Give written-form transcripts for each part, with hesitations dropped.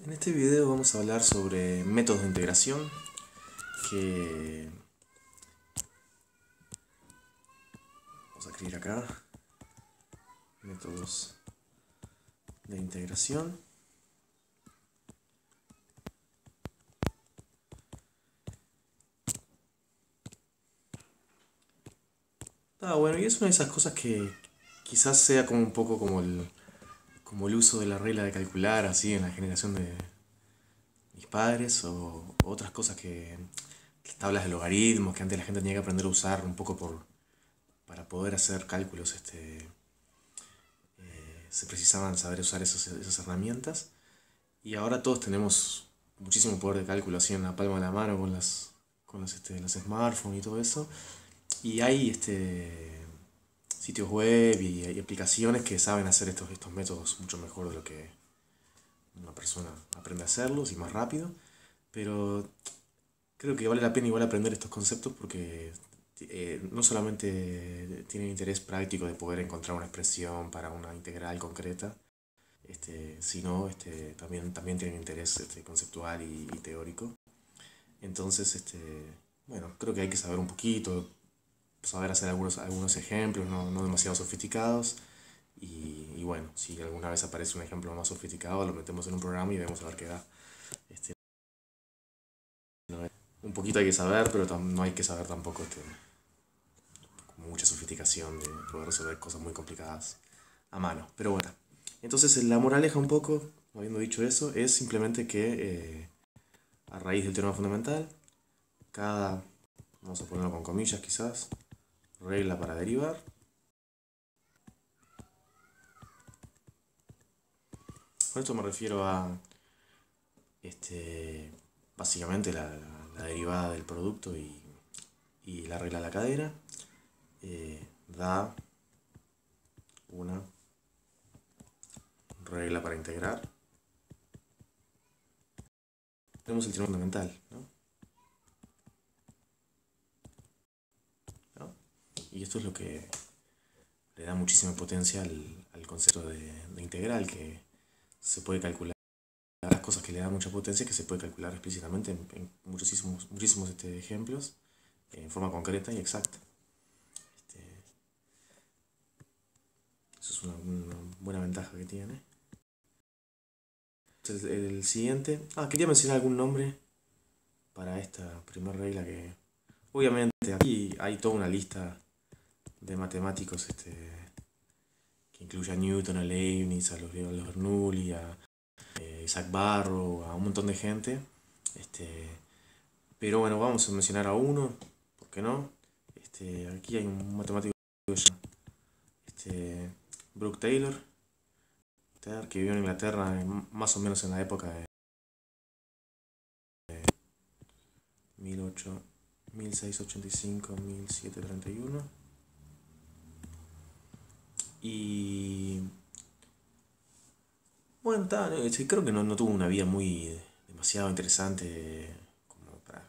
En este video vamos a hablar sobre métodos de integración que vamos a escribir acá, métodos de integración. Bueno, y es una de esas cosas que quizás sea como un poco como el uso de la regla de calcular así en la generación de mis padres o otras cosas que tablas de logaritmos que antes la gente tenía que aprender a usar un poco para poder hacer cálculos se precisaban saber usar esas herramientas. Y ahora todos tenemos muchísimo poder de cálculo así en la palma de la mano con los smartphones y todo eso. Y hay sitios web y hay aplicaciones que saben hacer estos métodos mucho mejor de lo que una persona aprende a hacerlos y más rápido. Pero creo que vale la pena igual aprender estos conceptos porque no solamente tienen interés práctico de poder encontrar una expresión para una integral concreta, sino también tienen interés conceptual y teórico. Entonces, bueno, creo que hay que saber un poquito, saber hacer algunos ejemplos, no demasiado sofisticados. Y bueno, si alguna vez aparece un ejemplo más sofisticado, lo metemos en un programa y vemos a ver qué da. Este, un poquito hay que saber, pero no hay que saber tampoco como mucha sofisticación de poder resolver cosas muy complicadas a mano. Pero bueno, entonces la moraleja un poco, habiendo dicho eso, es simplemente que a raíz del teorema fundamental, cada, vamos a ponerlo con comillas quizás, regla para derivar. Con esto me refiero a básicamente la derivada del producto y la regla de la cadena. Da una regla para integrar. Tenemos el teorema fundamental, ¿no? Y esto es lo que le da muchísima potencia al concepto de integral, que se puede calcular. Las cosas que le dan mucha potencia que se puede calcular explícitamente en muchísimos ejemplos en forma concreta y exacta. Este, Eso es una buena ventaja que tiene. Entonces, el siguiente. Quería mencionar algún nombre para esta primera regla que. Obviamente, aquí hay toda una lista de matemáticos que incluye a Newton, a Leibniz, a los Bernoulli, a Isaac Barrow, a un montón de gente. Pero bueno, vamos a mencionar a uno, ¿por qué no? Aquí hay un matemático que se llama Brooke Taylor, que vivió en Inglaterra más o menos en la época de 1685-1731. Y bueno, creo que no tuvo una vida muy demasiado interesante como para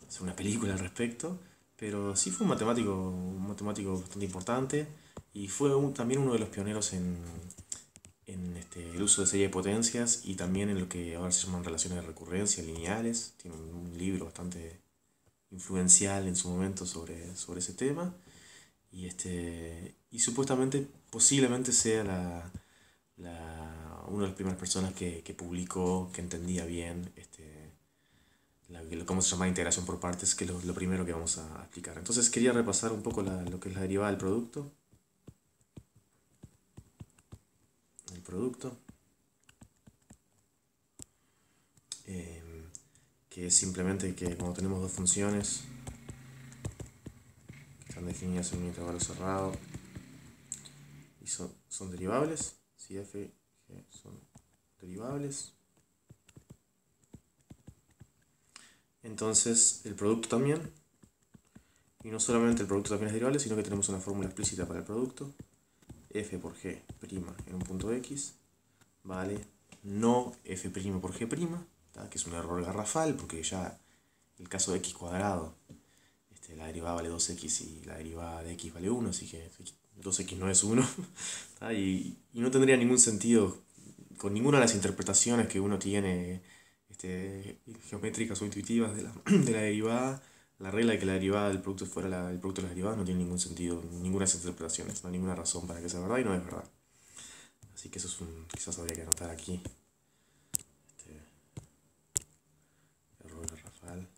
hacer una película al respecto, pero sí fue un matemático bastante importante y fue también uno de los pioneros en el uso de serie de potencias y también en lo que ahora se llaman relaciones de recurrencia lineales. Tiene un libro bastante influencial en su momento sobre ese tema y supuestamente posiblemente sea una de las primeras personas que publicó, que entendía bien cómo se llama integración por partes, que es lo primero que vamos a explicar. Entonces quería repasar un poco lo que es la derivada del producto. El producto, que es simplemente que cuando tenemos dos funciones que están definidas en un intervalo cerrado y son derivables, si f y g son derivables, entonces el producto también, y no solamente el producto también es derivable, sino que tenemos una fórmula explícita para el producto, f por g' en un punto x vale no f' por g', que es un error garrafal porque ya el caso de x cuadrado, la derivada vale 2x y la derivada de x vale 1, así que 2x no es 1. Y no tendría ningún sentido con ninguna de las interpretaciones que uno tiene geométricas o intuitivas de de la derivada, la regla de que la derivada del producto fuera el producto de las derivadas no tiene ningún sentido, ninguna de esas interpretaciones, no hay ninguna razón para que sea verdad y no es verdad. Así que eso es quizás habría que anotar aquí. Este, error de Rafael.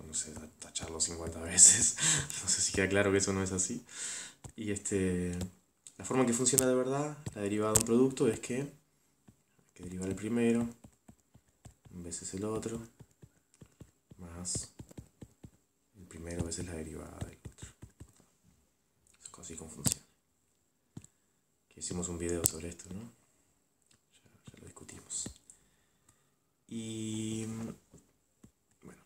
No sé, tacharlo 50 veces. No sé si queda claro que eso no es así. Y la forma en que funciona de verdad la derivada de un producto es que hay que derivar el primero veces el otro más el primero veces la derivada del otro. Es así como funciona. Que hicimos un video sobre esto, ¿no? Ya lo discutimos. Y bueno,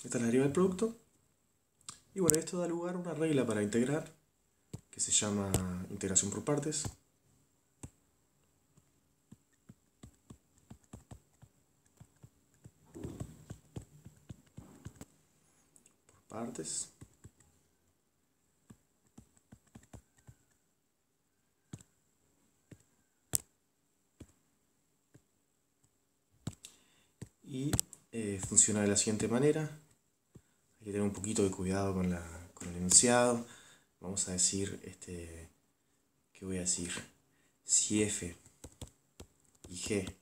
esta es la derivada del producto. Y bueno, esto da lugar a una regla para integrar que se llama integración por partes. Por partes. Y funciona de la siguiente manera. Hay que tener un poquito de cuidado con el enunciado. Vamos a decir, ¿qué voy a decir? Si f y g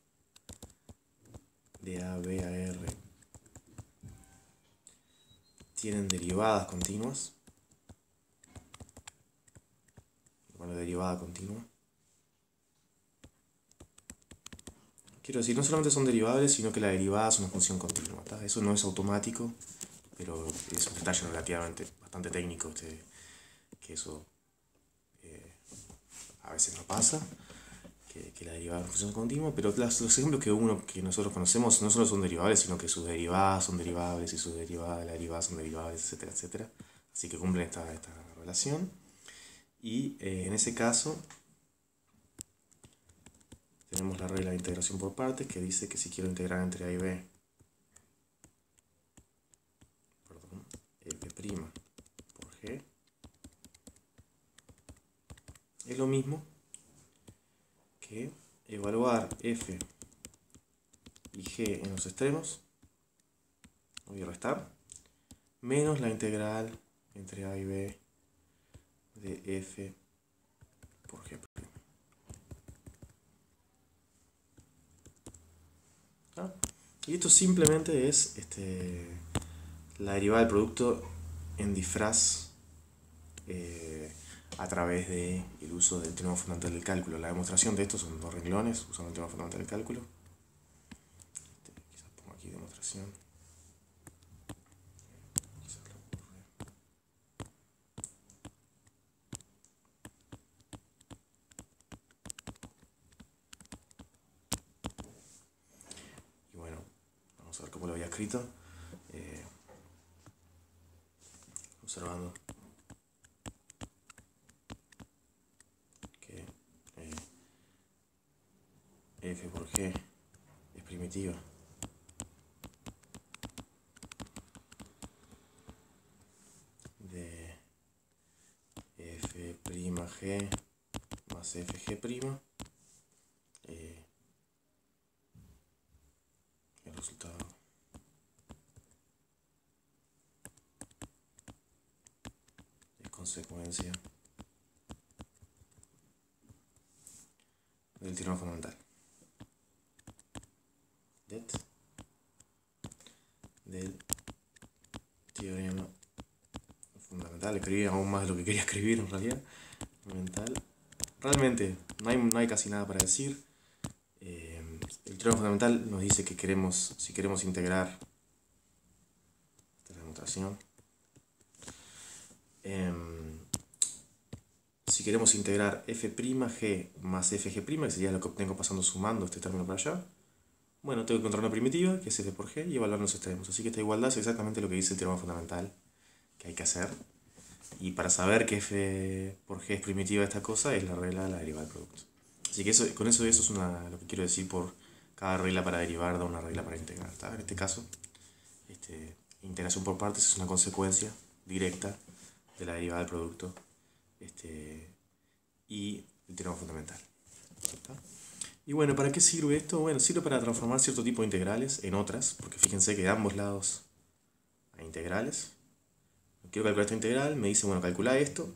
de a, b a, r tienen derivadas continuas, bueno, derivada continua, quiero decir, no solamente son derivables, sino que la derivada es una función continua, ¿tá? Eso no es automático, pero es un detalle relativamente bastante técnico, que eso a veces no pasa, que la derivada es una función continua, pero los ejemplos que nosotros conocemos no solo son derivables, sino que sus derivadas son derivables y sus derivadas de la derivada son derivables, etcétera, etcétera. Así que cumplen esta relación. Y en ese caso tenemos la regla de integración por partes que dice que si quiero integrar entre a y b, f' por g, es lo mismo que evaluar f y g en los extremos, voy a restar, menos la integral entre a y b de f por g'. ¿Ah? Y esto simplemente es la derivada del producto en disfraz a través del uso del teorema fundamental del cálculo. La demostración de esto son 2 renglones usando el teorema fundamental del cálculo. Quizás pongo aquí demostración. Y bueno, vamos a ver cómo lo había escrito. Observando que f por g es primitiva de f' g más fg', el resultado es consecuencia del teorema fundamental del teorema fundamental. Escribí aún más de lo que quería escribir en realidad. Fundamental. Realmente no hay casi nada para decir. El teorema fundamental nos dice que si queremos integrar, esta es la demostración, si queremos integrar f'g más fg', que sería lo que obtengo pasando sumando este término para allá, bueno, tengo que encontrar una primitiva, que es f por g, y evaluar los extremos. Así que esta igualdad es exactamente lo que dice el teorema fundamental que hay que hacer. Y para saber que f por g es primitiva de esta cosa, es la regla de la derivada del producto. Así que con eso es lo que quiero decir por cada regla para derivar da una regla para integrar. ¿Tá? En este caso, integración por partes es una consecuencia directa de la derivada del producto y el teorema fundamental. ¿Tá? Y bueno, ¿para qué sirve esto? Bueno, sirve para transformar cierto tipo de integrales en otras, porque fíjense que de ambos lados hay integrales. Quiero calcular esta integral, me dice, bueno, calcula esto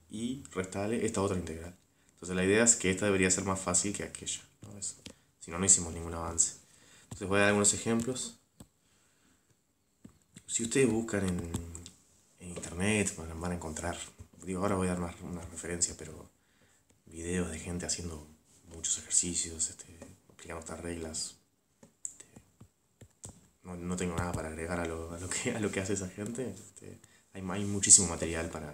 y restale esta otra integral. Entonces la idea es que esta debería ser más fácil que aquella, ¿no? Si no, no hicimos ningún avance. Entonces voy a dar algunos ejemplos. Si ustedes buscan en internet, van a encontrar, digo, ahora voy a dar una referencia, pero videos de gente haciendo muchos ejercicios, aplicando estas reglas. No tengo nada para agregar a lo que hace esa gente. Hay muchísimo material para...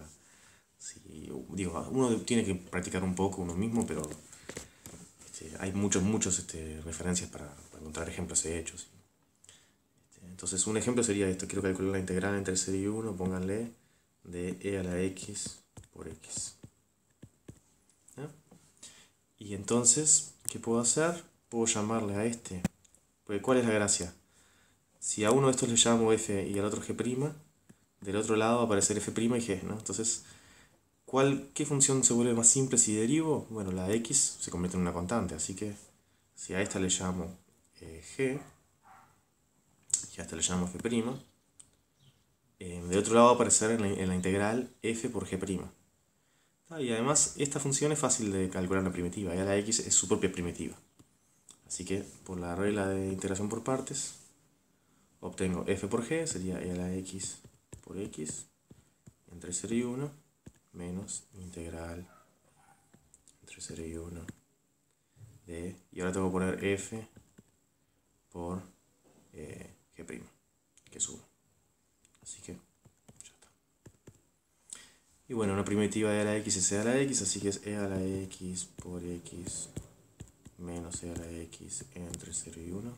digo, uno tiene que practicar un poco uno mismo, pero hay muchas referencias para encontrar ejemplos hechos. Entonces un ejemplo sería esto. Quiero calcular la integral entre 0 y 1, pónganle, de e a la x por x. ¿Ah? Y entonces, ¿qué puedo hacer? Puedo llamarle a este. Porque ¿cuál es la gracia? Si a uno de estos le llamo f y al otro g', del otro lado va a aparecer f' y g, ¿no? Entonces, ¿qué función se vuelve más simple si derivo? Bueno, la x se convierte en una constante, así que si a esta le llamo g y a esta le llamo f', del otro lado va a aparecer en la integral f por g'. Y además, esta función es fácil de calcular en la primitiva, ya la x es su propia primitiva. Así que, por la regla de integración por partes, obtengo f por g, sería e a la x por x, entre 0 y 1, menos integral entre 0 y 1 de... Y ahora tengo que poner f por g', que es 1. Así que ya está. Y bueno, una primitiva de a la x es e a la x, así que es e a la x por x menos e a la x entre 0 y 1.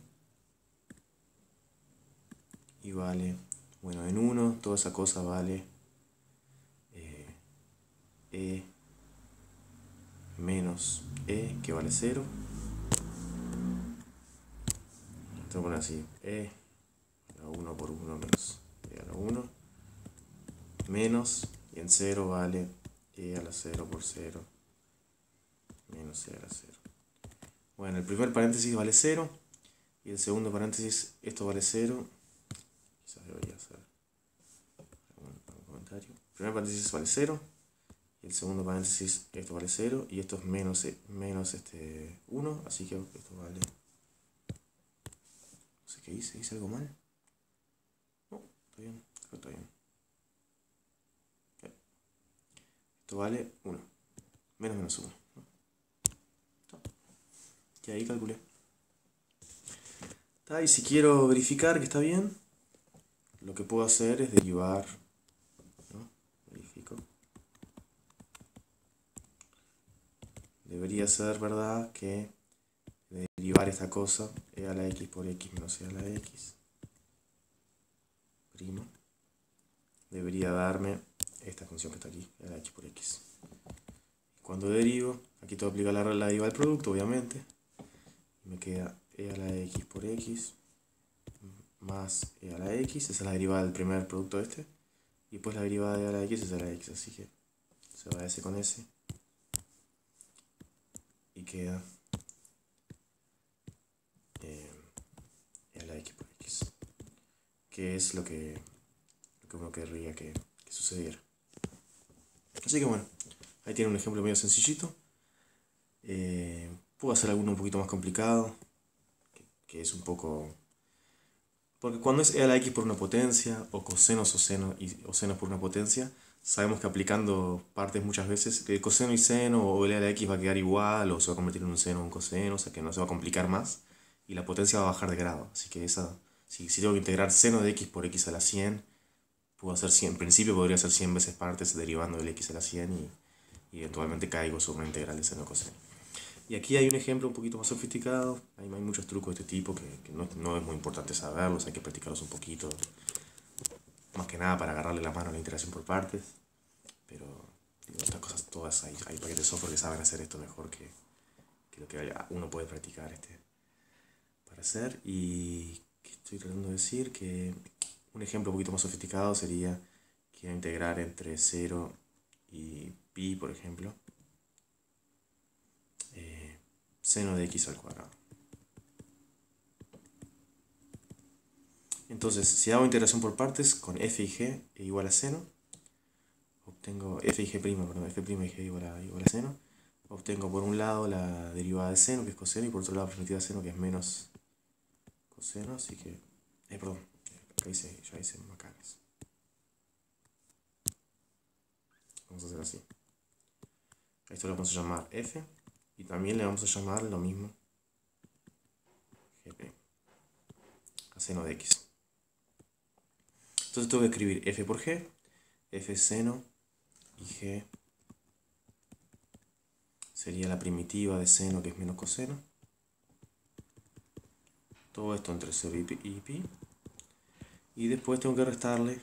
Y vale, bueno, en 1 toda esa cosa vale e menos e, que vale 0. Tengo que poner así, e a la 1 por 1 menos e a la 1, menos, y en 0 vale e a la 0 por 0 menos e a la 0. Bueno, el primer paréntesis vale 0, y el segundo paréntesis, esto vale 0. Quizás debería hacer algún comentario. El primer paréntesis vale 0, y el segundo paréntesis, esto vale 0, y esto es menos 1, así que esto vale... No sé qué hice algo mal. No, está bien, creo que está bien. Esto vale 1, menos 1. Y ahí calculé. Y si quiero verificar que está bien, lo que puedo hacer es derivar, ¿no? Verifico. Debería ser verdad que derivar esta cosa, e a la x por x menos e a la x prima, debería darme esta función que está aquí, e a la x por x. Cuando derivo, aquí tengo que aplicar la derivada del producto, obviamente. Me queda e a la x por x más e a la x, esa es la derivada del primer producto y después la derivada de e a la x es a la x, así que se va s con s y queda e a la x por x, que es lo que uno querría que sucediera. Así que bueno, ahí tiene un ejemplo medio sencillito. Puedo hacer alguno un poquito más complicado, que es un poco... Porque cuando es e a la x por una potencia, o cosenos o senos por una potencia, sabemos que aplicando partes muchas veces, el coseno y seno o el e a la x va a quedar igual, o se va a convertir en un seno o un coseno, o sea que no se va a complicar más, y la potencia va a bajar de grado. Así que si tengo que integrar seno de x por x a la 100, puedo hacer 100, en principio podría hacer 100 veces partes derivando del x a la 100 y eventualmente caigo sobre una integral de seno o coseno. Y aquí hay un ejemplo un poquito más sofisticado. Hay muchos trucos de este tipo que no es muy importante saberlos, hay que practicarlos un poquito. Más que nada para agarrarle la mano a la integración por partes. Pero digo, estas cosas todas, hay paquetes de software que saben hacer esto mejor que lo que uno puede practicar hacer. Y ¿qué estoy tratando de decir? Que un ejemplo un poquito más sofisticado sería, quiero integrar entre 0 y pi, por ejemplo, seno de x al cuadrado. Entonces, si hago integración por partes con f y g igual a seno, obtengo f y g', perdón, f' y g igual a seno, obtengo por un lado la derivada de seno, que es coseno, y por otro lado la perspectiva de seno, que es menos coseno, así que, perdón, ya hice macanas. Vamos a hacer así. A esto lo vamos a llamar f, y también le vamos a llamar lo mismo gp, a seno de x. Entonces tengo que escribir f por g, f seno, y g sería la primitiva de seno, que es menos coseno. Todo esto entre 0 y pi. Y después tengo que restarle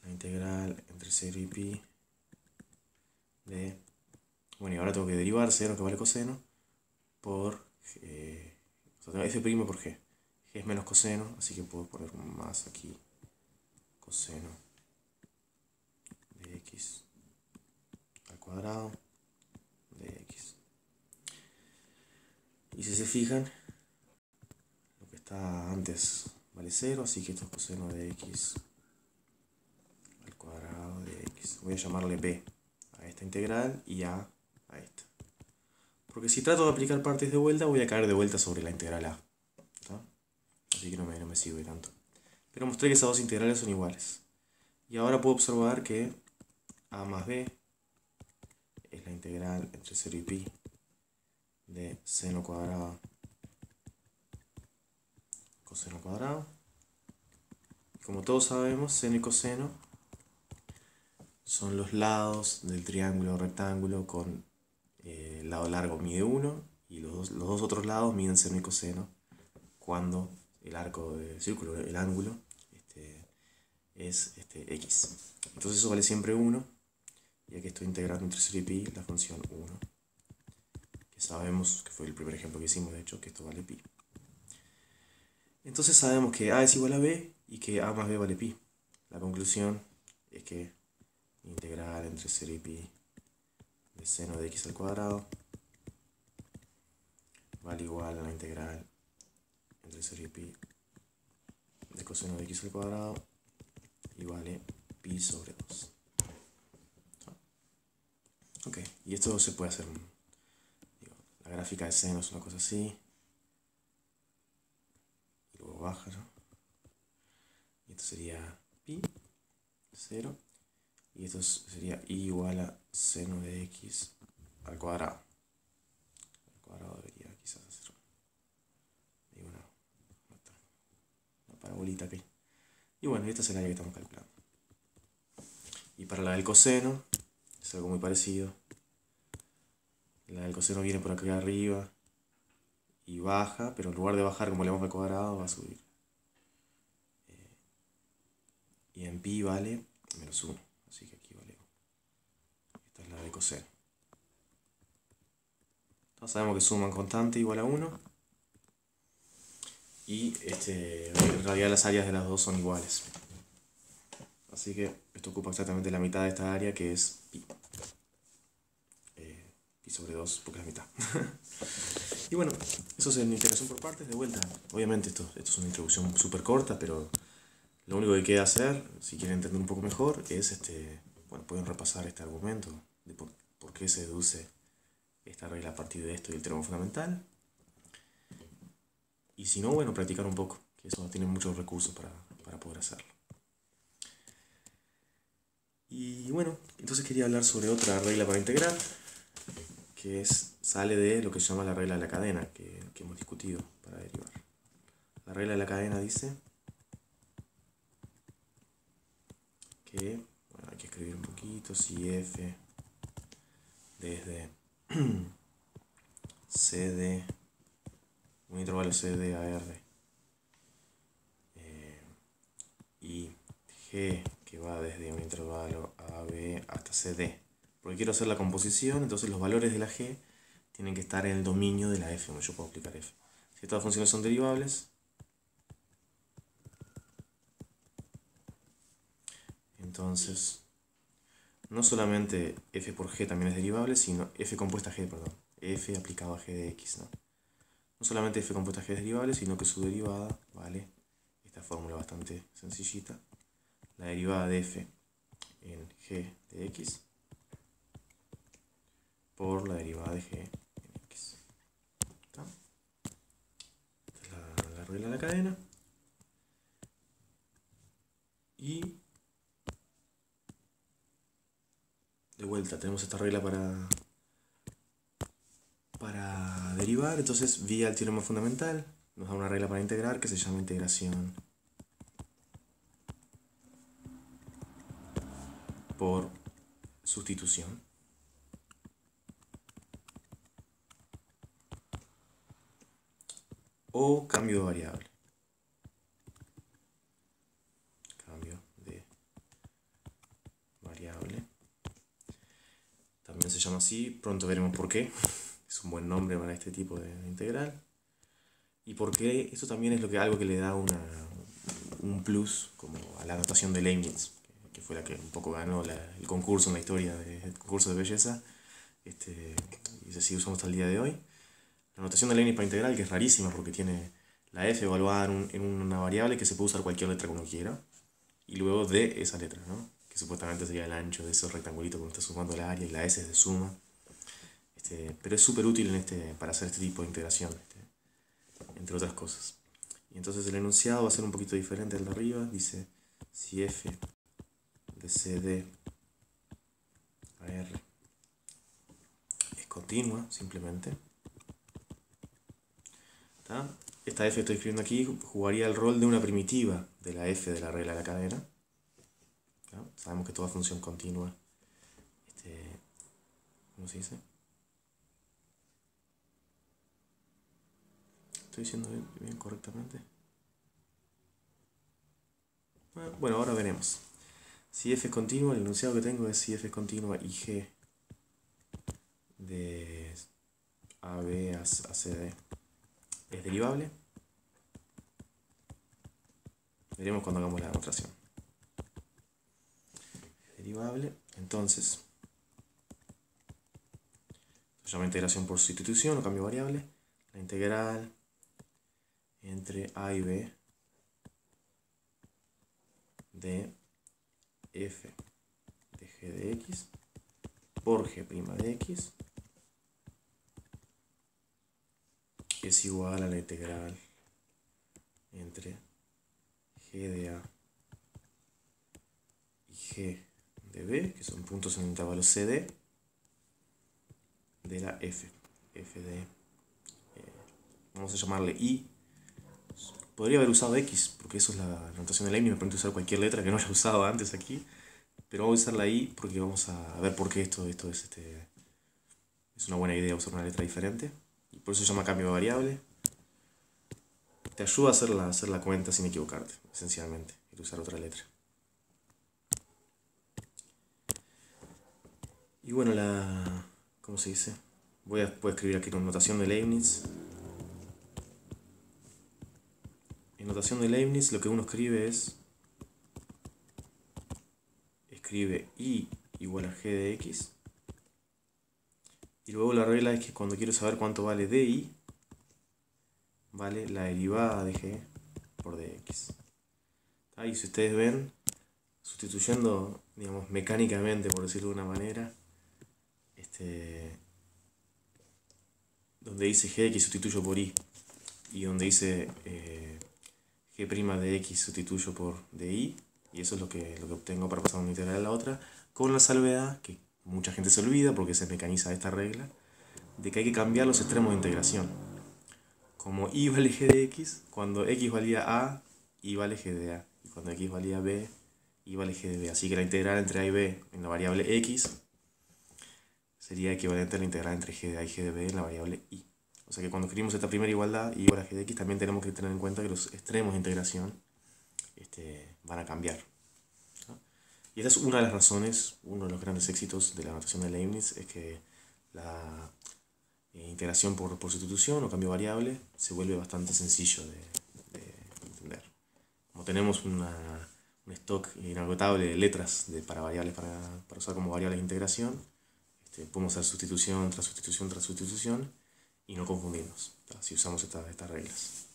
la integral entre 0 y pi de... Bueno, y ahora tengo que derivar seno, que vale coseno, por... o sea, f' por g. G es menos coseno, así que puedo poner un más aquí. Coseno de x al cuadrado de x. Y si se fijan, lo que está antes vale 0, así que esto es coseno de x al cuadrado de x. Voy a llamarle b a esta integral y a esta. Porque si trato de aplicar partes de vuelta, voy a caer de vuelta sobre la integral a. ¿Está? Así que no me sirve tanto. Pero mostré que esas dos integrales son iguales. Y ahora puedo observar que a más b es la integral entre 0 y pi de seno cuadrado coseno cuadrado. Como todos sabemos, seno y coseno son los lados del triángulo o rectángulo con el lado largo mide 1 y los dos otros lados miden seno y coseno cuando el arco del círculo, el ángulo, es x. Entonces eso vale siempre 1, y aquí estoy integrando entre 0 y pi la función 1, que sabemos que fue el primer ejemplo que hicimos, de hecho, que esto vale pi. Entonces sabemos que a es igual a b y que a más b vale pi. La conclusión es que integral entre 0 y pi de seno de x al cuadrado vale igual a la integral entre 0 y pi de coseno de x al cuadrado y vale pi sobre 2. Ok, y esto se puede hacer, digo, la gráfica de seno es una cosa así, y luego baja, ¿no? Y esto sería pi, 0, y esto sería i igual a seno de x al cuadrado. Al cuadrado debería quizás hacer una parabolita aquí. Y bueno, esta es el área que estamos calculando. Y para la del coseno es algo muy parecido. La del coseno viene por acá arriba y baja, pero en lugar de bajar como le vamos al cuadrado, va a subir. Y en pi vale menos 1, así que aquí vale 1. Esta es la de coseno. Entonces sabemos que suman constante igual a 1. Y en realidad las áreas de las dos son iguales. Así que esto ocupa exactamente la mitad de esta área, que es pi. Pi sobre 2, porque es la mitad. Y bueno, eso es en integración por partes. De vuelta, obviamente esto es una introducción súper corta, pero lo único que queda hacer, si quieren entender un poco mejor, es bueno, pueden repasar este argumento de por qué se deduce esta regla a partir de esto y el teorema fundamental. Y si no, bueno, practicar un poco, que eso tiene muchos recursos para poder hacerlo. Y bueno, entonces quería hablar sobre otra regla para integrar, que sale de lo que se llama la regla de la cadena, que hemos discutido para derivar. La regla de la cadena dice que, bueno, hay que escribir un poquito, si f desde cd, un intervalo cd a r, y g que va desde un intervalo a b hasta cd, porque quiero hacer la composición, entonces los valores de la g tienen que estar en el dominio de la f, donde yo puedo aplicar f. Si estas funciones son derivables, entonces no solamente f por g también es derivable, sino f compuesta g, perdón, f aplicado a g de x, ¿no? No solamente f compuesta g es derivable, sino que su derivada vale esta fórmula bastante sencillita, la derivada de f en g de x por la derivada de g en x. ¿Está? Esta es la regla de la cadena. Y de vuelta tenemos esta regla para derivar, entonces vía el teorema fundamental nos da una regla para integrar que se llama integración por sustitución. O cambio de variable. Cambio de variable. También se llama así, pronto veremos por qué. Es un buen nombre para este tipo de integral. Y por qué esto también es algo que le da un plus como a la notación de Leibniz, que fue la que un poco ganó el concurso en la historia del concurso de belleza, y se sigue usando hasta el día de hoy. La notación de Leibniz para integral, que es rarísima porque tiene la f evaluada en una variable que se puede usar cualquier letra que uno quiera, y luego de esa letra, ¿no? Que supuestamente sería el ancho de esos rectangulitos cuando está sumando la área, y la s es de suma. Pero es súper útil para hacer este tipo de integración, entre otras cosas. Y entonces el enunciado va a ser un poquito diferente al de arriba. Dice, si f de cd a r es continua, simplemente. ¿Tá? Esta f que estoy escribiendo aquí jugaría el rol de una primitiva de la f de la regla de la cadena. ¿Tá? Sabemos que toda función continua, ¿cómo se dice? ¿Estoy diciendo bien correctamente? Bueno, ahora veremos. Si f es continua, el enunciado que tengo es si f es continua y g de AB a CD es derivable. Veremos cuando hagamos la demostración. Es derivable, entonces se llama integración por sustitución o cambio de variable. La integral entre a y b de f de g de x por g' de x es igual a la integral entre g de a y g de b, que son puntos en el intervalo cd, de la f de, vamos a llamarle i. Podría haber usado x, porque eso es la notación de Leibniz, me permite usar cualquier letra que no haya usado antes aquí, pero vamos a usar la i porque vamos a ver por qué esto es una buena idea usar una letra diferente, y por eso se llama cambio de variable. Te ayuda a hacer la cuenta sin equivocarte, esencialmente, y usar otra letra. Y bueno, ¿cómo se dice? Voy a escribir aquí con notación de Leibniz. En notación de Leibniz lo que uno escribe escribe i igual a g de x, y luego la regla es que cuando quiero saber cuánto vale di, vale la derivada de g por dx. Y si ustedes ven, sustituyendo, digamos, mecánicamente, por decirlo de una manera, donde dice gx sustituyo por i, y donde dice g' de x sustituyo por di, y eso es lo que obtengo para pasar de una integral a la otra, con la salvedad, que mucha gente se olvida porque se mecaniza esta regla, de que hay que cambiar los extremos de integración. Como i vale g de x, cuando x valía a, i vale g de a, y cuando x valía b, i vale g de b. Así que la integral entre a y b en la variable x sería equivalente a la integral entre g de a y g de b en la variable i. O sea que cuando escribimos esta primera igualdad, i igual a g de x, también tenemos que tener en cuenta que los extremos de integración van a cambiar, ¿no? Y esta es una de las razones, uno de los grandes éxitos de la notación de Leibniz, es que integración por sustitución o cambio variable, se vuelve bastante sencillo de entender. Como tenemos un stock inagotable de letras para variables para usar como variables de integración, podemos hacer sustitución tras sustitución tras sustitución y no confundirnos si usamos estas reglas.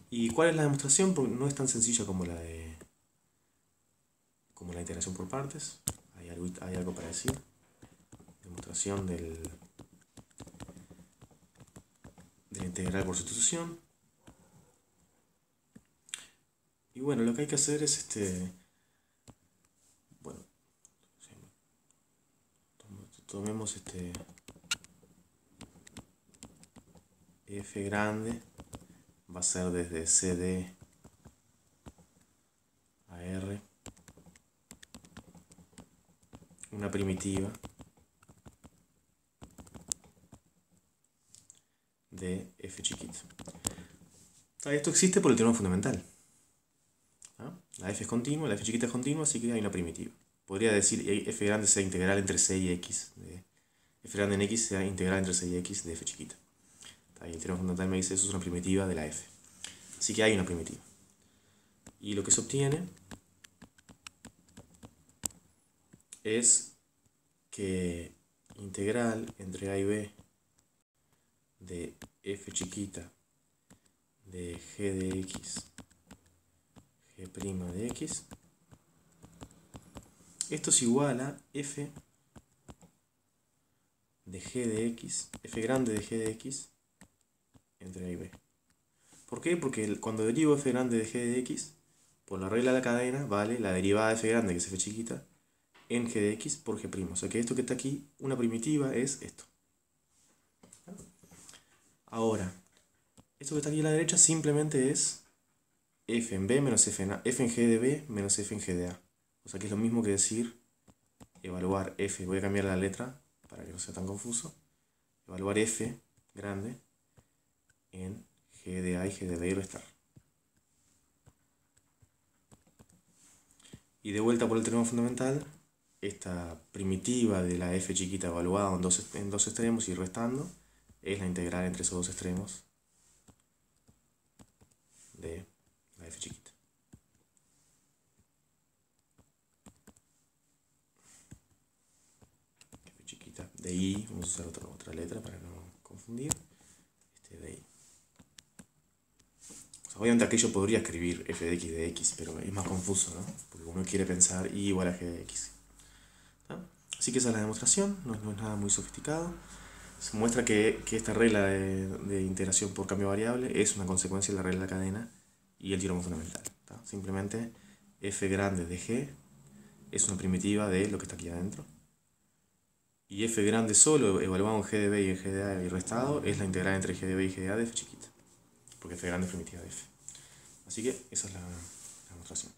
¿Y cuál es la demostración? Porque no es tan sencilla como la integración por partes. Hay algo para decir. Demostración de la integral por sustitución. Y bueno, lo que hay que hacer es bueno, tomemos f grande, va a ser desde CD a R una primitiva de f chiquita. Esto existe por el teorema fundamental. La f es continua, la f chiquita es continua, así que hay una primitiva. Podría decir f grande sea integral entre c y x. F grande en x sea integral entre c y x de f chiquita. El teorema fundamental me dice eso es una primitiva de la f. Así que hay una primitiva. Y lo que se obtiene es que integral entre a y b de f chiquita de g de x, g' de x, esto es igual a f de g de x, f grande de g de x entre a y b. ¿Por qué? Porque cuando derivo f grande de g de x, por la regla de la cadena, vale la derivada de f grande, que es f chiquita, en g de x por g'. O sea que esto que está aquí, una primitiva, es esto. Ahora, esto que está aquí a la derecha simplemente es f en b menos f en g de b menos f en g de a. O sea que es lo mismo que decir evaluar f, voy a cambiar la letra para que no sea tan confuso, evaluar f grande en g de a y g de b y restar. Y de vuelta por el teorema fundamental, esta primitiva de la f chiquita evaluada en dos extremos y restando es la integral entre esos dos extremos de la f chiquita. F chiquita de i, vamos a usar otra letra para no confundir, de i. O sea, obviamente aquello podría escribir f de x de x, pero es más confuso, ¿no? Porque uno quiere pensar i igual a g de x. Así que esa es la demostración, no es nada muy sofisticado. Se muestra que esta regla de integración por cambio variable es una consecuencia de la regla de la cadena y el teorema fundamental. Simplemente f grande de g es una primitiva de lo que está aquí adentro. Y f grande solo, evaluado en g de b y en g de a y restado, es la integral entre g de b y g de a de f chiquita. Porque f grande es primitiva de f. Así que esa es la demostración.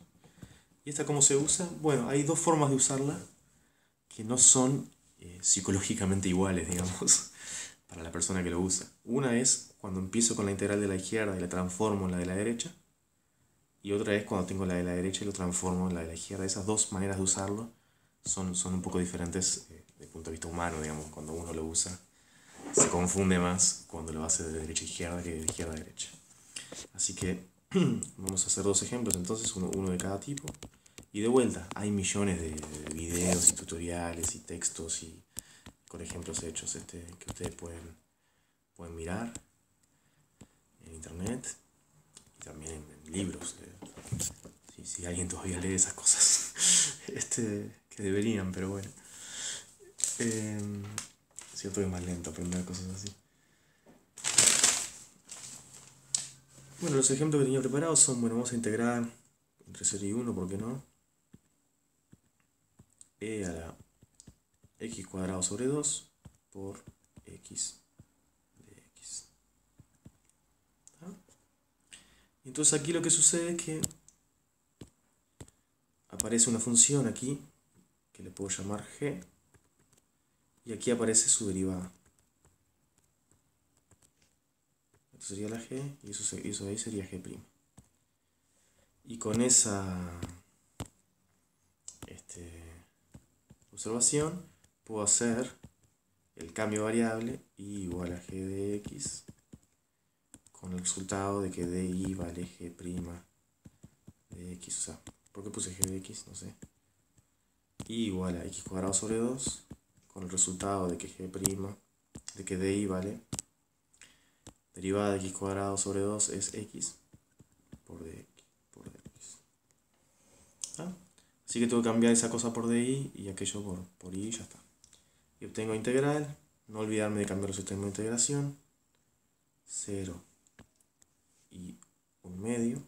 ¿Y esta cómo se usa? Bueno, hay dos formas de usarla que no son psicológicamente iguales, digamos, para la persona que lo usa. Una es cuando empiezo con la integral de la izquierda y la transformo en la de la derecha. Y otra es cuando tengo la de la derecha y lo transformo en la de la izquierda. Esas dos maneras de usarlo son un poco diferentes desde el punto de vista humano, digamos. Cuando uno lo usa, se confunde más cuando lo hace de derecha a izquierda que de izquierda a derecha. Así que vamos a hacer dos ejemplos entonces, uno de cada tipo. Y de vuelta, hay millones de videos y tutoriales y textos y con ejemplos hechos que ustedes pueden mirar en internet y también en libros. Si alguien todavía lee esas cosas, que deberían, pero bueno. Cierto que es más lento aprender cosas así. Bueno, los ejemplos que tenía preparados son, bueno, vamos a integrar entre 0 y 1, ¿por qué no? E a la x cuadrado sobre 2 por x de x. Entonces aquí lo que sucede es que aparece una función aquí que le puedo llamar g y aquí aparece su derivada. Esto sería la g y eso de ahí sería g'. Y con esa observación puedo hacer el cambio variable y igual a g de x, con el resultado de que di vale g' de x, o sea, ¿por qué puse g de x? No sé. Y igual a x cuadrado sobre 2, con el resultado de que de que di vale derivada de x cuadrado sobre 2 es x por dx. ¿Ah? Así que tengo que cambiar esa cosa por di y aquello por y ya está. Y obtengo integral, no olvidarme de cambiar los sistemas de integración, 0 y 1/2.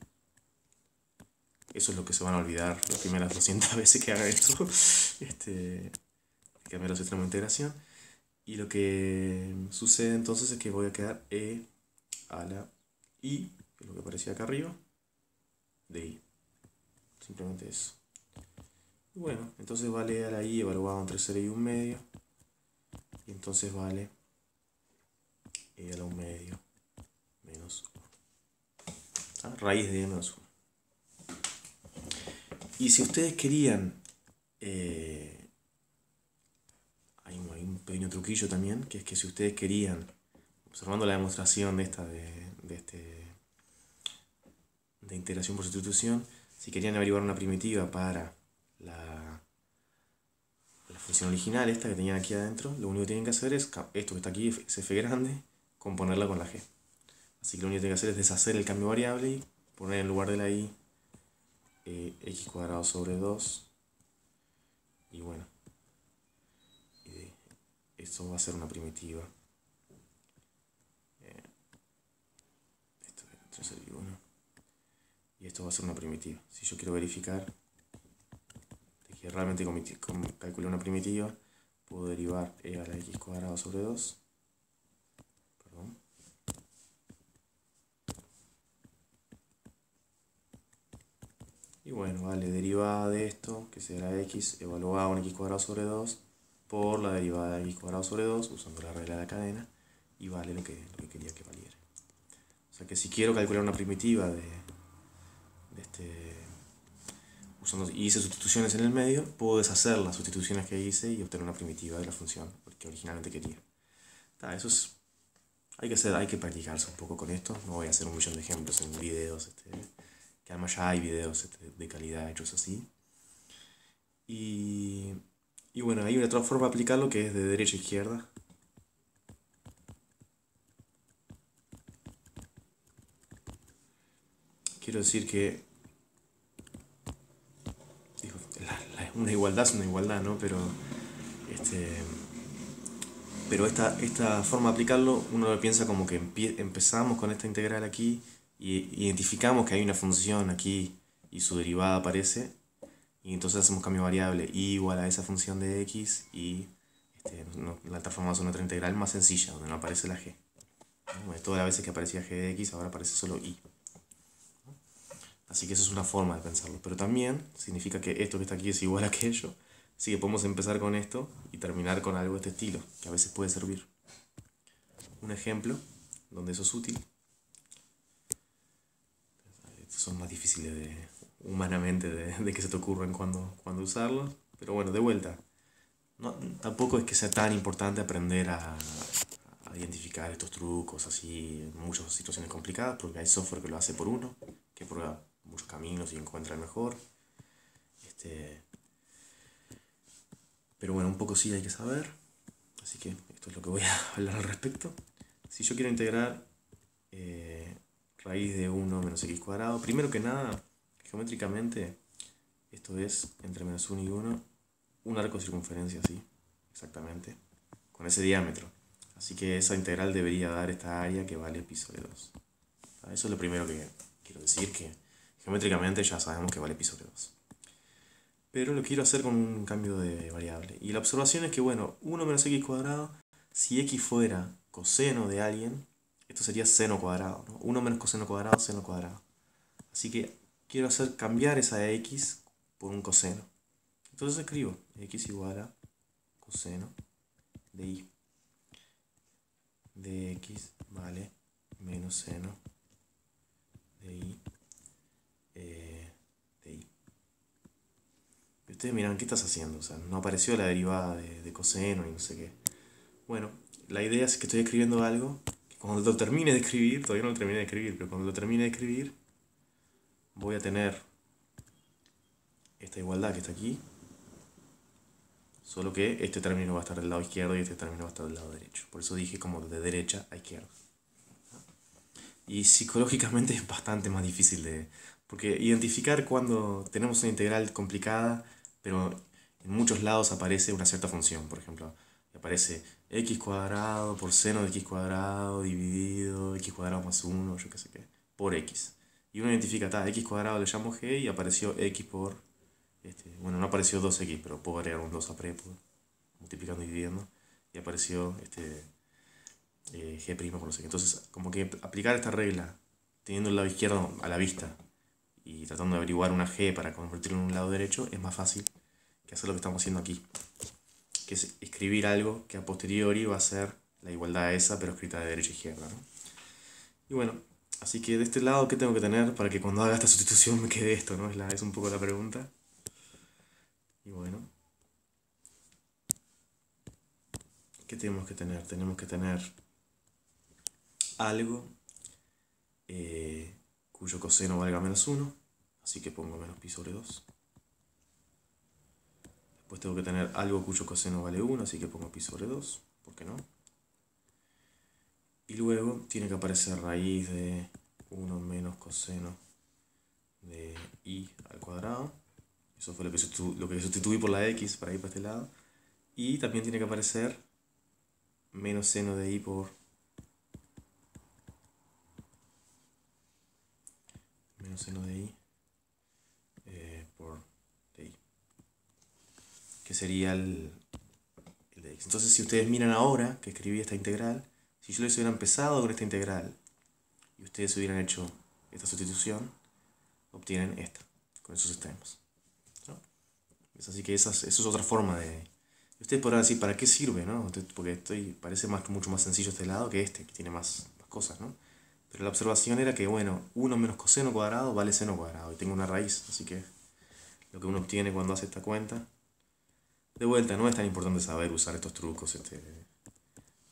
Eso es lo que se van a olvidar las primeras 200 veces que haga esto. Cambiar los sistemas de integración. Y lo que sucede entonces es que voy a quedar e a la i, que es lo que aparecía acá arriba, de i. Simplemente eso. Y bueno, entonces vale e a la i evaluado entre 0 y 1/2. Y entonces vale e a la 1/2 menos 1. ¿Ah? Raíz de e menos 1. Y si ustedes querían, hay un pequeño truquillo también, que es que si ustedes querían, observando la demostración de esta de integración por sustitución, si querían averiguar una primitiva para la función original, esta que tenían aquí adentro, lo único que tienen que hacer es, esto que está aquí, es f grande, componerla con la g. Así que lo único que tienen que hacer es deshacer el cambio variable y poner en lugar de la i x cuadrado sobre 2. Y bueno, esto va a ser una primitiva. Esto es entre 0 y 1. Y esto va a ser una primitiva. Si yo quiero verificar de que realmente calculé una primitiva, puedo derivar e a la x cuadrado sobre 2. Perdón. Y bueno, vale, derivada de esto, que será x evaluada a un x cuadrado sobre 2, por la derivada de x cuadrado sobre 2, usando la regla de la cadena, y vale lo que quería que valiera. O sea que si quiero calcular una primitiva y hice sustituciones en el medio, puedo deshacer las sustituciones que hice y obtener una primitiva de la función que originalmente quería. Eso es, hay que practicarse un poco con esto. No voy a hacer un millón de ejemplos en videos, que además ya hay videos de calidad hechos así. Y bueno, hay una otra forma de aplicarlo que es de derecha a izquierda. Quiero decir que una igualdad es una igualdad, ¿no? Pero esta forma de aplicarlo, uno lo piensa como que empezamos con esta integral aquí y identificamos que hay una función aquí y su derivada aparece, y entonces hacemos cambio variable y igual a esa función de x y la transformamos en otra integral más sencilla, donde no aparece la g. Todas las veces que aparecía g de x, ahora aparece solo y. Así que esa es una forma de pensarlo. Pero también significa que esto que está aquí es igual a aquello. Así que podemos empezar con esto y terminar con algo de este estilo, que a veces puede servir. Un ejemplo donde eso es útil. Estos son más difíciles humanamente de que se te ocurran cuando usarlos. Pero bueno, de vuelta. Tampoco es que sea tan importante aprender a identificar estos trucos así en muchas situaciones complicadas, porque hay software que lo hace por uno, que prueba muchos caminos y encuentra el mejor. Pero bueno, un poco sí hay que saber. Así que esto es lo que voy a hablar al respecto. Si yo quiero integrar raíz de 1 menos x cuadrado, primero que nada, geométricamente, esto es entre menos 1 y 1, un arco de circunferencia así, exactamente, con ese diámetro. Así que esa integral debería dar esta área que vale pi sobre 2. Eso es lo primero que quiero decir, que geométricamente ya sabemos que vale pi sobre 2. Pero lo quiero hacer con un cambio de variable. Y la observación es que, bueno, 1 menos x cuadrado, si x fuera coseno de alguien, esto sería seno cuadrado, ¿no? 1 menos coseno cuadrado, seno cuadrado. Así que quiero hacer cambiar esa x por un coseno. Entonces escribo x igual a coseno de y. De x vale menos seno de y. Y ustedes miran, ¿qué estás haciendo? O sea, no apareció la derivada de coseno y no sé qué. Bueno, la idea es que estoy escribiendo algo, que cuando lo termine de escribir, todavía no lo terminé de escribir, pero cuando lo termine de escribir, voy a tener esta igualdad que está aquí, solo que este término va a estar del lado izquierdo y este término va a estar del lado derecho. Por eso dije como de derecha a izquierda. Y psicológicamente es bastante más difícil de... Porque identificar cuando tenemos una integral complicada, pero en muchos lados aparece una cierta función, por ejemplo, aparece x cuadrado por seno de x cuadrado dividido x cuadrado más 1, yo qué sé qué, por x. Y uno identifica, x cuadrado le llamo g y apareció x por... bueno, no apareció 2x, pero puedo agregar un 2 a prepo, multiplicando y dividiendo, y apareció G' por no sé qué. Entonces, como que aplicar esta regla teniendo el lado izquierdo a la vista y tratando de averiguar una G para convertirlo en un lado derecho es más fácil que hacer lo que estamos haciendo aquí, que es escribir algo que a posteriori va a ser la igualdad a esa, pero escrita de derecha a izquierda, ¿no? Y bueno, así que de este lado, ¿qué tengo que tener para que cuando haga esta sustitución me quede esto, ¿no? Es un poco la pregunta. Y bueno, ¿qué tenemos que tener? Tenemos que tener algo cuyo coseno valga menos 1, así que pongo menos pi sobre 2. Después tengo que tener algo cuyo coseno vale 1, así que pongo pi sobre 2, ¿por qué no? Y luego tiene que aparecer raíz de 1 menos coseno de i al cuadrado. Eso fue lo que sustituí por la x para ir para este lado. Y también tiene que aparecer menos seno de i por menos seno de i por de i, que sería el de x. Entonces, si ustedes miran ahora que escribí esta integral, si yo les hubiera empezado con esta integral y ustedes hubieran hecho esta sustitución, obtienen esta, con esos extremos, ¿no? Es así que eso es otra forma de... Ustedes podrán decir, ¿para qué sirve, no? Porque parece mucho más sencillo este lado que este, que tiene más cosas, ¿no? Pero la observación era que, bueno, 1 menos coseno cuadrado vale seno cuadrado, y tengo una raíz, así que lo que uno obtiene cuando hace esta cuenta... De vuelta, no es tan importante saber usar estos trucos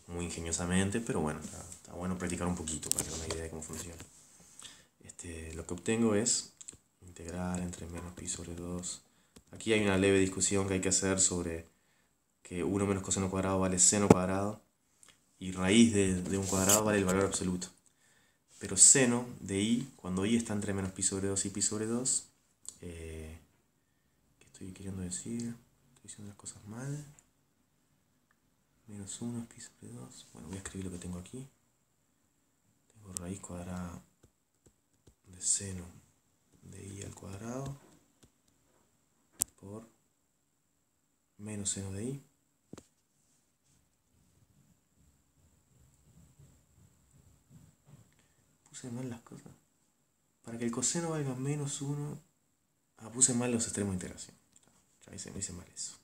muy ingeniosamente, pero bueno, está bueno practicar un poquito para tener una idea de cómo funciona. Lo que obtengo es integral entre menos pi sobre 2. Aquí hay una leve discusión que hay que hacer sobre que 1 menos coseno cuadrado vale seno cuadrado y raíz de un cuadrado vale el valor absoluto. Pero seno de i, cuando i está entre menos pi sobre 2 y pi sobre 2, ¿qué estoy queriendo decir? Estoy diciendo las cosas mal. Menos 1 es pi sobre 2. Bueno, voy a escribir lo que tengo aquí. Tengo raíz cuadrada de seno de i al cuadrado por menos seno de i. Puse mal las cosas. Para que el coseno valga menos 1. Puse mal los extremos de integración. Ya hice mal eso.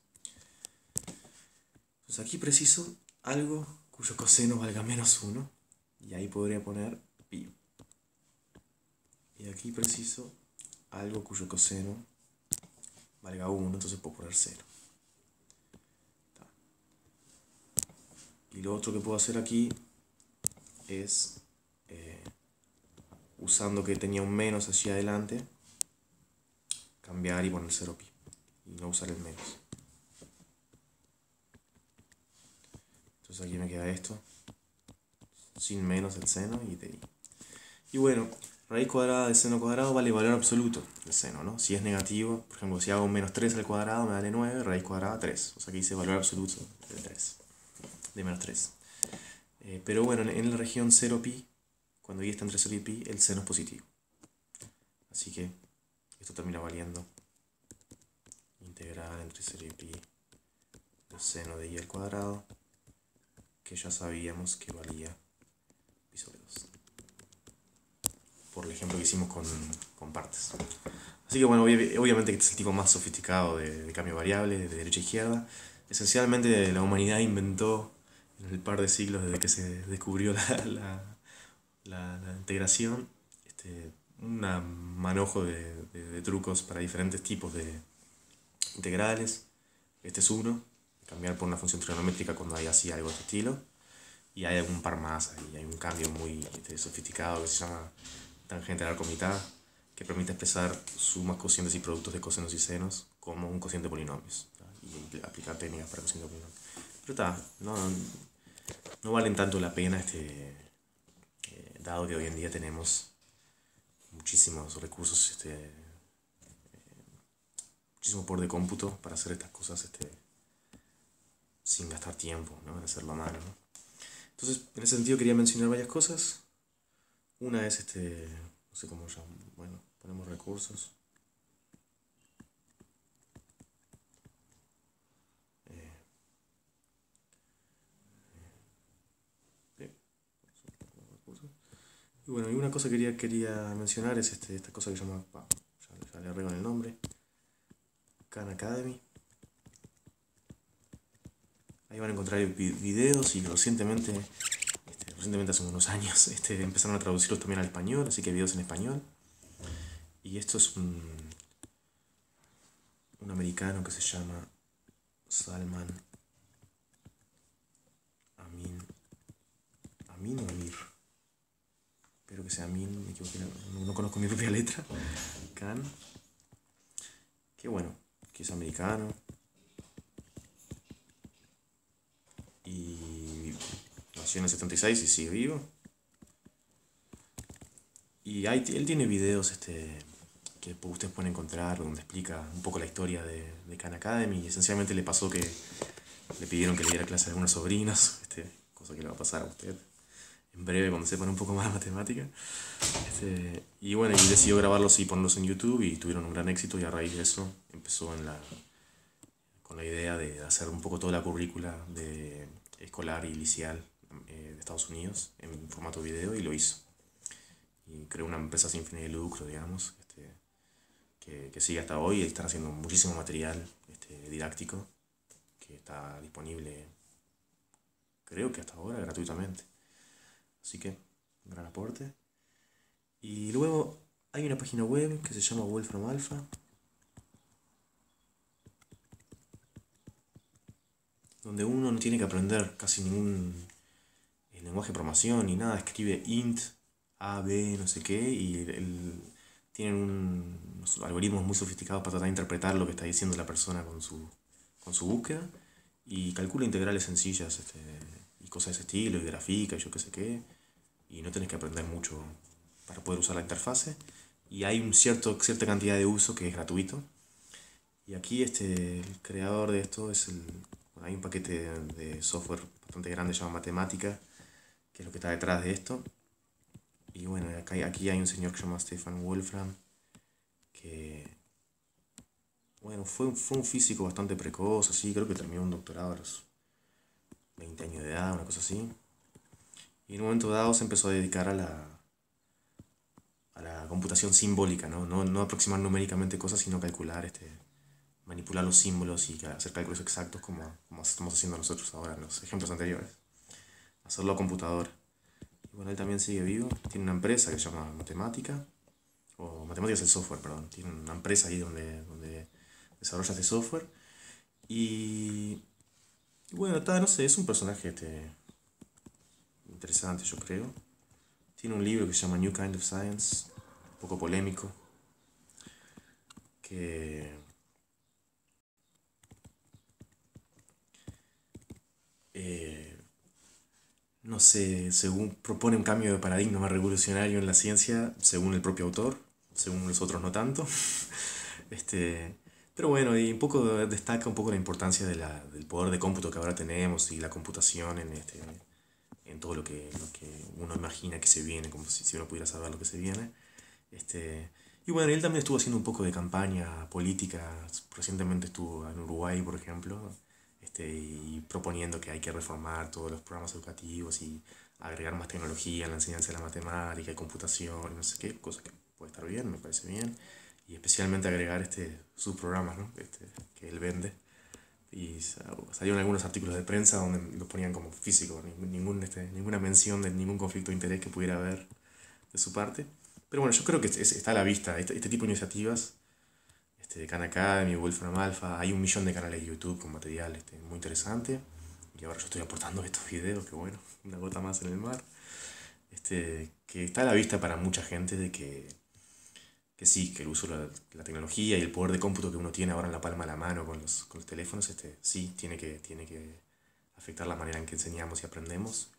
Entonces aquí preciso algo cuyo coseno valga menos 1. Y ahí podría poner pi. Y aquí preciso algo cuyo coseno valga 1, entonces puedo poner 0. Y lo otro que puedo hacer aquí es, usando que tenía un menos hacia adelante, cambiar y poner 0 pi. Y no usar el menos. Entonces aquí me queda esto, sin menos el seno y de i. Y bueno, raíz cuadrada de seno cuadrado vale el valor absoluto del seno, ¿no? Si es negativo, por ejemplo, si hago un menos 3 al cuadrado me vale 9, raíz cuadrada 3. O sea que dice valor absoluto de 3, de menos 3. Pero bueno, en la región 0 pi, cuando i está entre 0 y pi, el seno es positivo. Así que esto termina valiendo integral entre 0 y pi del seno de i al cuadrado, que ya sabíamos que valía pi sobre 2. Por el ejemplo que hicimos con partes. Así que bueno, obviamente que este es el tipo más sofisticado de cambio variable, de derecha a izquierda. Esencialmente la humanidad inventó en el par de siglos desde que se descubrió la integración, un manojo de trucos para diferentes tipos de integrales. Este es uno, cambiar por una función trigonométrica cuando hay así algo de este estilo. Y hay algún par más, ahí hay un cambio muy sofisticado que se llama tangente al arco mitad, que permite expresar sumas, cocientes y productos de cosenos y senos como un cociente de polinomios, ¿tá? Y aplicar técnicas para cociente de polinomios. Pero está, no valen tanto la pena, dado que hoy en día tenemos muchísimos recursos, muchísimo poder de cómputo para hacer estas cosas sin gastar tiempo, ¿no? En hacerlo a mano, ¿no? Entonces, en ese sentido quería mencionar varias cosas. Una es no sé cómo llamo, bueno, ponemos recursos. Y bueno, y una cosa que quería mencionar es esta cosa que se llama, ya le arreglo el nombre, Khan Academy. Ahí van a encontrar videos y recientemente hace unos años, empezaron a traducirlos también al español, así que hay videos en español. Y esto es un americano que se llama Salman Amin o Amir. Espero que sea Amin, me equivoqué, no conozco mi propia letra. Khan. Que bueno, que es americano. Y nació en el 76 y sigue vivo. Y él tiene videos que ustedes pueden encontrar donde explica un poco la historia de Khan Academy. Y esencialmente le pasó que le pidieron que le diera clase a algunos sobrinos, cosa que le va a pasar a usted en breve cuando sepan un poco más de matemática. Y bueno, y decidió grabarlos y ponerlos en YouTube y tuvieron un gran éxito, y a raíz de eso empezó con la idea de hacer un poco toda la currícula de escolar y liceal de Estados Unidos en formato video, y lo hizo. Y creó una empresa sin fines de lucro, digamos, que sigue hasta hoy. Están haciendo muchísimo material didáctico que está disponible, creo que hasta ahora, gratuitamente. Así que, un gran aporte. Y luego hay una página web que se llama Wolfram Alpha, donde uno no tiene que aprender casi ningún lenguaje de programación ni nada. Escribe int, a, b, no sé qué, y tienen unos algoritmos muy sofisticados para tratar de interpretar lo que está diciendo la persona con su búsqueda, y calcula integrales sencillas y cosas de ese estilo, y grafica y yo qué sé qué, y no tenés que aprender mucho para poder usar la interfase, y hay cierta cantidad de uso que es gratuito. Y aquí el creador de esto hay un paquete de software bastante grande llamado Matemática, que es lo que está detrás de esto. Y bueno, aquí hay un señor que se llama Stefan Wolfram, que bueno, fue un físico bastante precoz, así, creo que terminó un doctorado a los 20 años de edad, una cosa así. Y en un momento dado se empezó a dedicar a la computación simbólica, ¿no? No aproximar numéricamente cosas, sino calcular, manipular los símbolos y hacer cálculos exactos como estamos haciendo nosotros ahora en los ejemplos anteriores. Hacerlo a computadora. Y bueno, él también sigue vivo. Tiene una empresa que se llama Matemática, o Matemática es el software, perdón. Tiene una empresa ahí donde desarrolla este software. Y bueno, no sé, es un personaje interesante, yo creo. Tiene un libro que se llama New Kind of Science, un poco polémico, que no sé, según propone un cambio de paradigma más revolucionario en la ciencia, según el propio autor, según los otros no tanto. Pero bueno, y un poco destaca un poco la importancia del poder de cómputo que ahora tenemos, y la computación en todo lo que uno imagina que se viene, como si uno pudiera saber lo que se viene. Y bueno, él también estuvo haciendo un poco de campaña política. Recientemente estuvo en Uruguay, por ejemplo, y proponiendo que hay que reformar todos los programas educativos y agregar más tecnología en la enseñanza de la matemática y computación, no sé qué, cosa que puede estar bien, me parece bien. Y especialmente agregar sus programas, ¿no? Que él vende. Y salieron algunos artículos de prensa donde lo ponían como físico, ninguna mención de ningún conflicto de interés que pudiera haber de su parte. Pero bueno, yo creo que está a la vista. Este tipo de iniciativas Khan Academy, Wolfram Alpha. Hay un millón de canales de YouTube con material muy interesante. Y ahora yo estoy aportando estos videos, que bueno, una gota más en el mar. Que está a la vista para mucha gente de que sí, que el uso de la tecnología y el poder de cómputo que uno tiene ahora en la palma de la mano con los teléfonos, sí, tiene que afectar la manera en que enseñamos y aprendemos.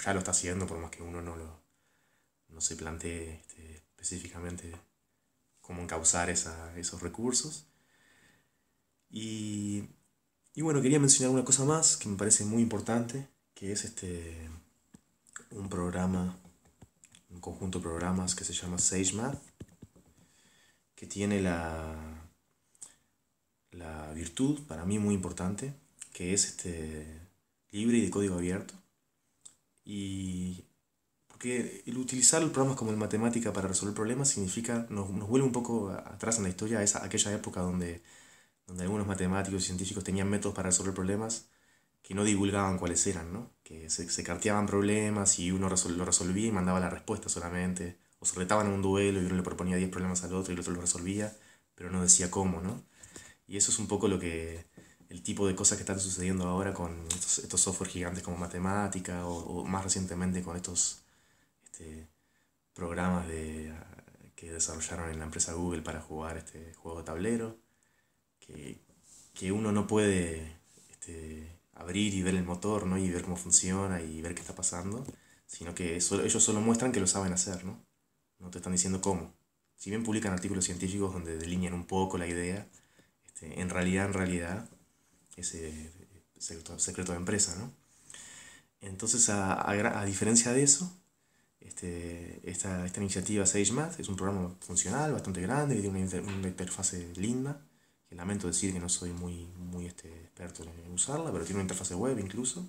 Ya lo está haciendo, por más que uno no se plantee específicamente cómo encauzar esos recursos. Y, y bueno, quería mencionar una cosa más que me parece muy importante, que es un programa, un conjunto de programas que se llama SageMath, que tiene la virtud, para mí muy importante, que es libre y de código abierto. Y porque el utilizar programas como el matemática para resolver problemas significa, nos vuelve un poco atrás en la historia, a aquella época donde algunos matemáticos y científicos tenían métodos para resolver problemas que no divulgaban cuáles eran, ¿no? Que se carteaban problemas y uno lo resolvía y mandaba la respuesta solamente, o se retaban en un duelo y uno le proponía 10 problemas al otro y el otro lo resolvía, pero no decía cómo, ¿no? Y eso es un poco el tipo de cosas que están sucediendo ahora con estos software gigantes como Matemática o más recientemente con estos este, programas que desarrollaron en la empresa Google para jugar este juego de tablero, que, que uno no puede abrir y ver el motor, ¿no? Y ver cómo funciona y ver qué está pasando, sino que ellos solo muestran que lo saben hacer, ¿no? No te están diciendo cómo. Si bien publican artículos científicos donde delinean un poco la idea, en realidad, ese secreto de empresa, ¿no? Entonces, a diferencia de eso, esta iniciativa SageMath es un programa funcional bastante grande, que tiene una interfase linda, que lamento decir que no soy muy experto en usarla, pero tiene una interfase web incluso,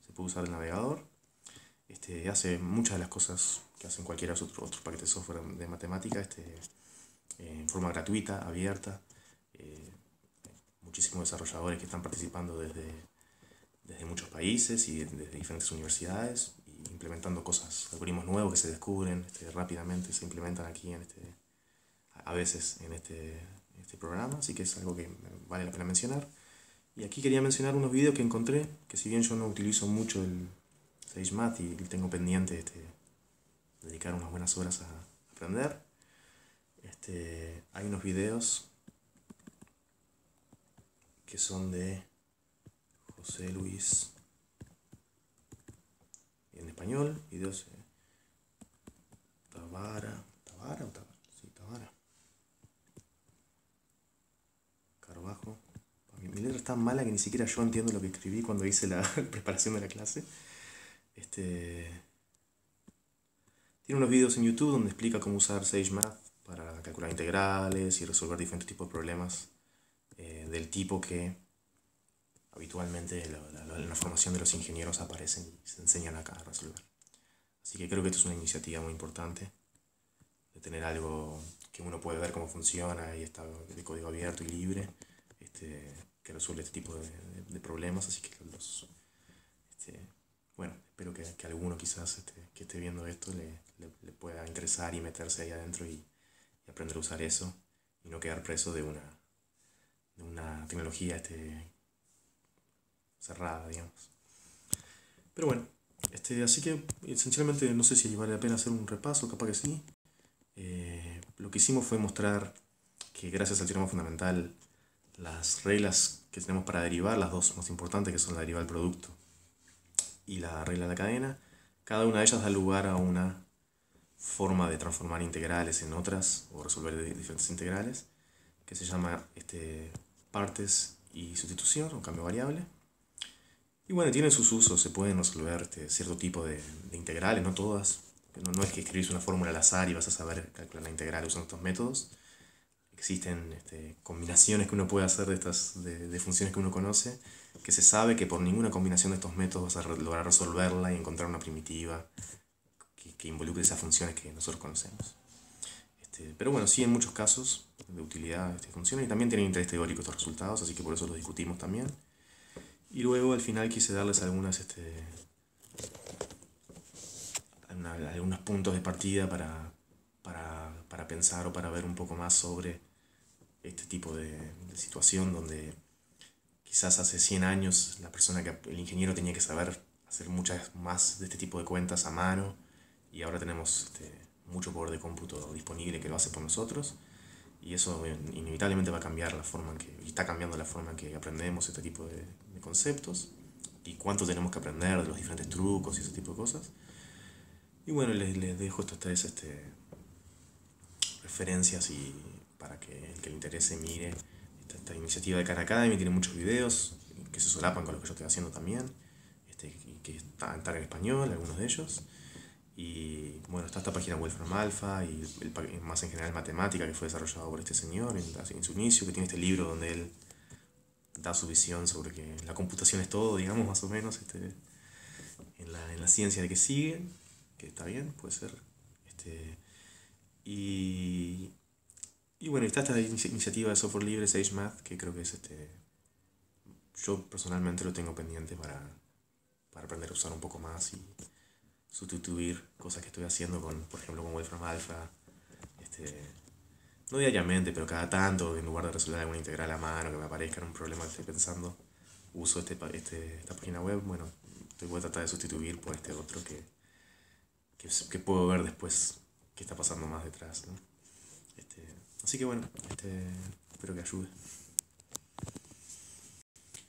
se puede usar el navegador. Hace muchas de las cosas que hacen cualquiera de los otros paquetes de software de matemática en forma gratuita, abierta. Eh, Muchísimos desarrolladores que están participando desde muchos países y desde diferentes universidades, y implementando cosas, algoritmos nuevos que se descubren rápidamente, se implementan aquí a veces en este programa, así que es algo que vale la pena mencionar. Y aquí quería mencionar unos videos que encontré, que si bien yo no utilizo mucho el SageMath y tengo pendiente dedicar unas buenas horas a aprender, hay unos videos que son de José Luis, en español, videos Tabara, Carbajo. Mi letra es tan mala que ni siquiera yo entiendo lo que escribí cuando hice la preparación de la clase. Tiene unos videos en YouTube donde explica cómo usar SageMath para calcular integrales y resolver diferentes tipos de problemas del tipo que habitualmente en la formación de los ingenieros aparecen y se enseñan acá a resolver. Así que creo que esto es una iniciativa muy importante, de tener algo que uno puede ver cómo funciona y está de código abierto y libre, que resuelve este tipo de problemas. Así que bueno, espero que alguno quizás que esté viendo esto le pueda interesar y meterse ahí adentro y aprender a usar eso y no quedar preso de una tecnología cerrada, digamos. Pero bueno, así que esencialmente no sé si vale la pena hacer un repaso, capaz que sí. Lo que hicimos fue mostrar que gracias al teorema fundamental, las reglas que tenemos para derivar, las dos más importantes, que son la derivada del producto y la regla de la cadena, cada una de ellas da lugar a una forma de transformar integrales en otras o resolver diferentes integrales, que se llama partes y sustitución o cambio variable. Y bueno, tienen sus usos, se pueden resolver cierto tipo de integrales, no todas. No es que escribís una fórmula al azar y vas a saber calcular la integral usando estos métodos. Existen combinaciones que uno puede hacer de funciones que uno conoce, que se sabe que por ninguna combinación de estos métodos vas a lograr resolverla y encontrar una primitiva que involucre esas funciones que nosotros conocemos. Pero bueno, sí, en muchos casos de utilidad funcionan, y también tienen interés teórico estos resultados, así que por eso los discutimos también. Y luego al final quise darles algunos puntos de partida para pensar o para ver un poco más sobre este tipo de situación donde quizás hace 100 años el ingeniero tenía que saber hacer muchas más de este tipo de cuentas a mano y ahora tenemos mucho poder de cómputo disponible que lo hace por nosotros y eso inevitablemente va a cambiar la forma en que, y está cambiando la forma en que aprendemos este tipo de conceptos y cuánto tenemos que aprender de los diferentes trucos y ese tipo de cosas. Y bueno, les dejo estas tres referencias y para que el que le interese mire esta iniciativa de Khan Academy. Tiene muchos videos que se solapan con lo que yo estoy haciendo también, y que están en español, algunos de ellos. Y bueno, está esta página Wolfram Alpha y más en general matemática que fue desarrollado por este señor en su inicio, que tiene este libro donde él da su visión sobre que la computación es todo, digamos, más o menos, en la ciencia de que sigue, que está bien, puede ser. Este, y, y bueno, está esta iniciativa de software libre, SageMath, que creo que es yo personalmente lo tengo pendiente para aprender a usar un poco más y sustituir cosas que estoy haciendo con, por ejemplo, con Wolfram Alpha, no diariamente, pero cada tanto, en lugar de resolver alguna integral a mano que me aparezca en un problema que estoy pensando, uso esta página web. Bueno, voy a tratar de sustituir por este otro que puedo ver después qué está pasando más detrás, ¿no? Así que bueno, espero que ayude.